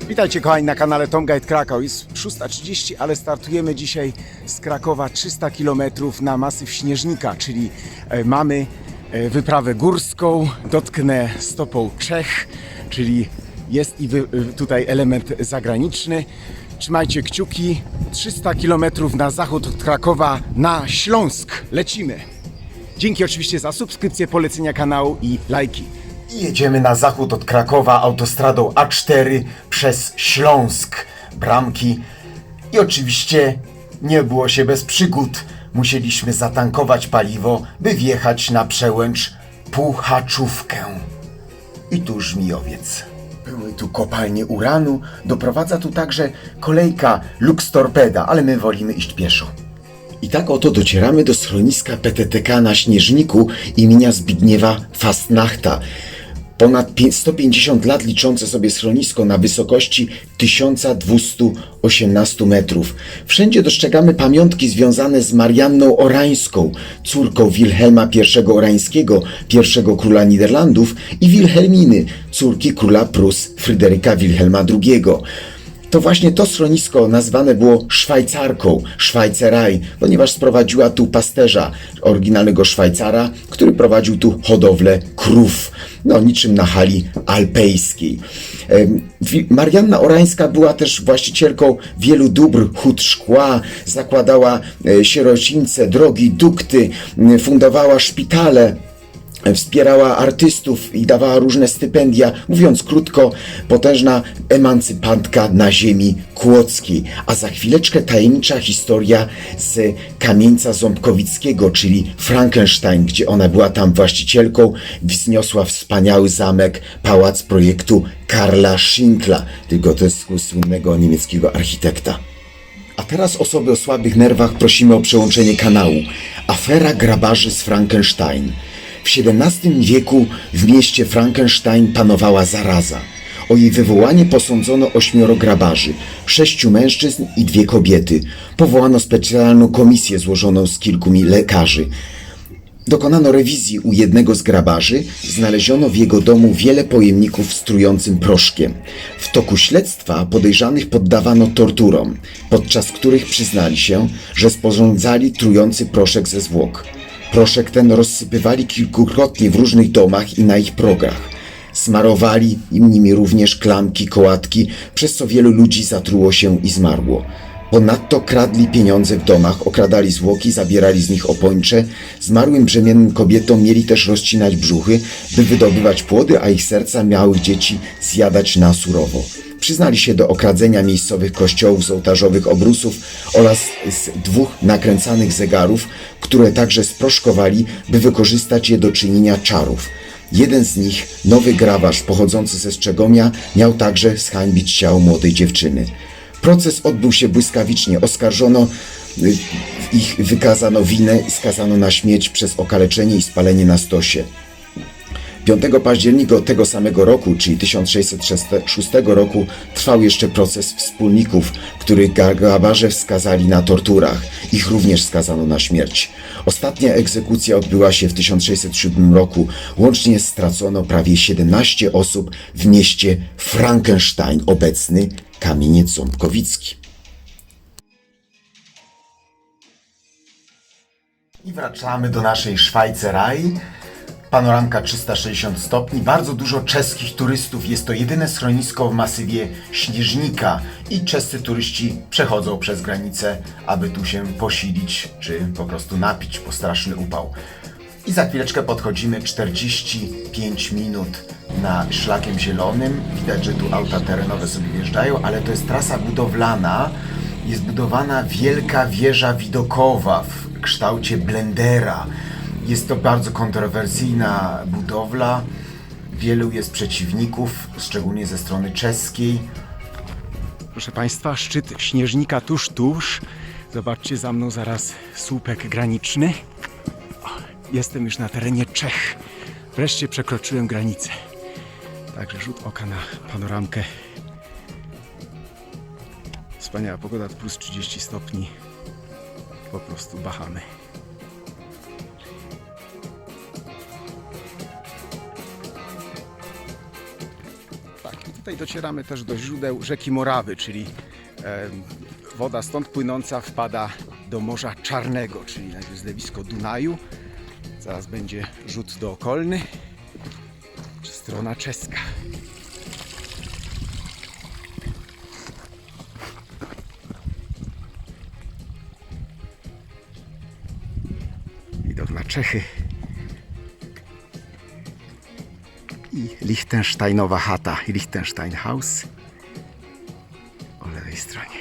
Witajcie kochani na kanale Tom Guide Kraków. Jest 6:30, ale startujemy dzisiaj z Krakowa 300 km na masyw Śnieżnika, czyli mamy wyprawę górską. Dotknę stopą Czech, czyli jest i tutaj element zagraniczny. Trzymajcie kciuki. 300 km na zachód od Krakowa, na Śląsk. Lecimy. Dzięki oczywiście za subskrypcję, polecenia kanału i lajki. I jedziemy na zachód od Krakowa autostradą A4 przez Śląsk. Bramki. I oczywiście nie było się bez przygód. Musieliśmy zatankować paliwo, by wjechać na przełęcz Puchaczówkę. I tu Żmijowiec. Były tu kopalnie uranu, doprowadza tu także kolejka Lux Torpeda, ale my wolimy iść pieszo. I tak oto docieramy do schroniska PTTK na Śnieżniku imienia Zbigniewa Fastnachta. Ponad 150 lat liczące sobie schronisko na wysokości 1218 metrów. Wszędzie dostrzegamy pamiątki związane z Marianną Orańską, córką Wilhelma I Orańskiego, pierwszego króla Niderlandów, i Wilhelminy, córki króla Prus Fryderyka Wilhelma II. To właśnie to schronisko nazwane było Szwajcarką, Szwajceraj, ponieważ sprowadziła tu pasterza, oryginalnego Szwajcara, który prowadził tu hodowlę krów, niczym na hali alpejskiej. Marianna Orańska była też właścicielką wielu dóbr, hut szkła, zakładała sierocińce, drogi, dukty, fundowała szpitale, wspierała artystów i dawała różne stypendia. Mówiąc krótko, potężna emancypantka na ziemi kłodzkiej. A za chwileczkę tajemnicza historia z Kamieńca Ząbkowickiego, czyli Frankenstein, gdzie ona była tam właścicielką, wzniosła wspaniały zamek, pałac projektu Karla Schinkla, tego słynnego niemieckiego architekta. A teraz osoby o słabych nerwach prosimy o przełączenie kanału. Afera grabarzy z Frankenstein. W XVII wieku w mieście Frankenstein panowała zaraza. O jej wywołanie posądzono 8 grabarzy, 6 mężczyzn i 2 kobiety. Powołano specjalną komisję złożoną z kilku lekarzy. Dokonano rewizji u jednego z grabarzy, znaleziono w jego domu wiele pojemników z trującym proszkiem. W toku śledztwa podejrzanych poddawano torturom, podczas których przyznali się, że sporządzali trujący proszek ze zwłok. Proszek ten rozsypywali kilkukrotnie w różnych domach i na ich progach. Smarowali nimi również klamki, kołatki, przez co wielu ludzi zatruło się i zmarło. Ponadto kradli pieniądze w domach, okradali zwłoki, zabierali z nich opończe. Zmarłym brzemiennym kobietom mieli też rozcinać brzuchy, by wydobywać płody, a ich serca małych dzieci zjadać na surowo. Przyznali się do okradzenia miejscowych kościołów z ołtarzowych obrusów oraz z 2 nakręcanych zegarów, które także sproszkowali, by wykorzystać je do czynienia czarów. Jeden z nich, nowy grabarz pochodzący ze Strzegomia, miał także zhańbić ciało młodej dziewczyny. Proces odbył się błyskawicznie. Oskarżono ich, wykazano winę i skazano na śmierć przez okaleczenie i spalenie na stosie. 5 października tego samego roku, czyli 1606 roku, trwał jeszcze proces wspólników, których grabarze skazali na torturach. Ich również skazano na śmierć. Ostatnia egzekucja odbyła się w 1607 roku. Łącznie stracono prawie 17 osób w mieście Frankenstein, obecny Kamieniec Ząbkowicki. I wracamy do naszej Szwajcerai. Panoramka 360 stopni, bardzo dużo czeskich turystów, jest to jedyne schronisko w masywie Śnieżnika i czescy turyści przechodzą przez granicę, aby tu się posilić, czy po prostu napić, bo straszny upał. I za chwileczkę podchodzimy, 45 minut na szlakiem zielonym, widać, że tu auta terenowe sobie wjeżdżają, ale to jest trasa budowlana, jest budowana wielka wieża widokowa w kształcie blendera. Jest to bardzo kontrowersyjna budowla, wielu jest przeciwników, szczególnie ze strony czeskiej. Proszę Państwa, szczyt Śnieżnika tuż. Zobaczcie, za mną zaraz słupek graniczny. Jestem już na terenie Czech. Wreszcie przekroczyłem granicę. Także rzut oka na panoramkę. Wspaniała pogoda, plus 30 stopni. Po prostu Bahamy. tutaj docieramy też do źródeł rzeki Morawy, czyli woda stąd płynąca wpada do Morza Czarnego, czyli na zlewisko Dunaju. Zaraz będzie rzut do Okolny, czy strona czeska. Widok na Czechy i Liechtensteinowa chata, Liechtenstein House po lewej stronie.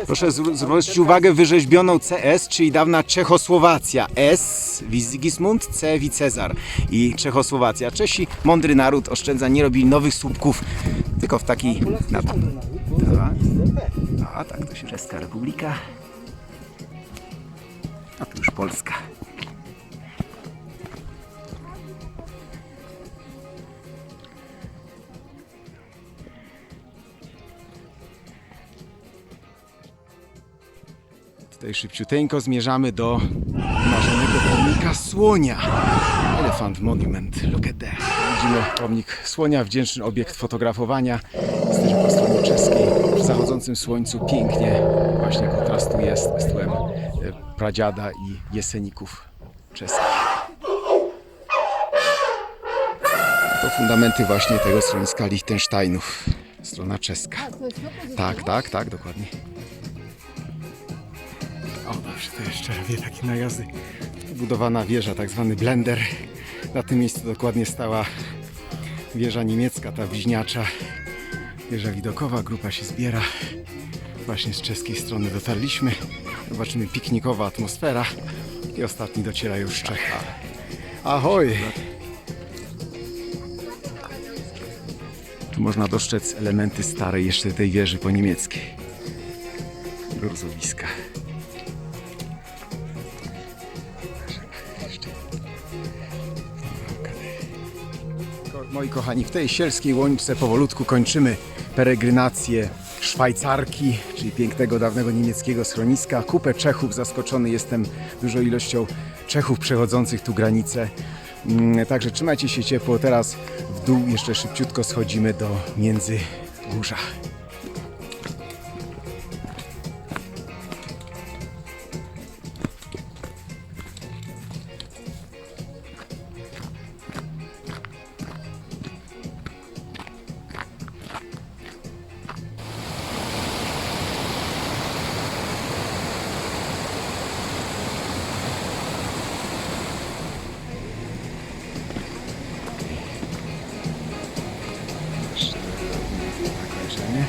Proszę zwrócić uwagę wyrzeźbioną CS, czyli dawna Czechosłowacja. S, Sigismund, C, Cezar i Czechosłowacja. Czesi, mądry naród, oszczędza, nie robili nowych słupków, tylko w taki... A tak, to się Czeska Republika, a tu już Polska. Tutaj szybciuteńko zmierzamy do marzonego pomnika słonia. Elephant Monument, look at that. Widzimy pomnik słonia, wdzięczny obiekt fotografowania. Jesteśmy po stronie czeskiej. Przy zachodzącym słońcu pięknie właśnie kontrastuje z tłem pradziada i jeseników czeskich. To fundamenty właśnie tego schroniska Liechtensteinów. Strona czeska. Tak, dokładnie. O, dobrze, to jeszcze robię takie najazdy. Budowana wieża, tak zwany blender. Na tym miejscu dokładnie stała wieża niemiecka, ta bliźniacza. Wieża widokowa, grupa się zbiera. Właśnie z czeskiej strony dotarliśmy. Zobaczymy, piknikowa atmosfera. I ostatni dociera już z Czech. Ahoj! Tu można dostrzec elementy starej jeszcze tej wieży po niemieckiej. Gruzowiska. Moi kochani, w tej sielskiej łączce powolutku kończymy peregrinację Szwajcarki, czyli pięknego, dawnego niemieckiego schroniska. Kupę Czechów, zaskoczony jestem dużą ilością Czechów przechodzących tu granicę. Także trzymajcie się ciepło. Teraz w dół jeszcze szybciutko schodzimy do Międzygórza. Zakończenie.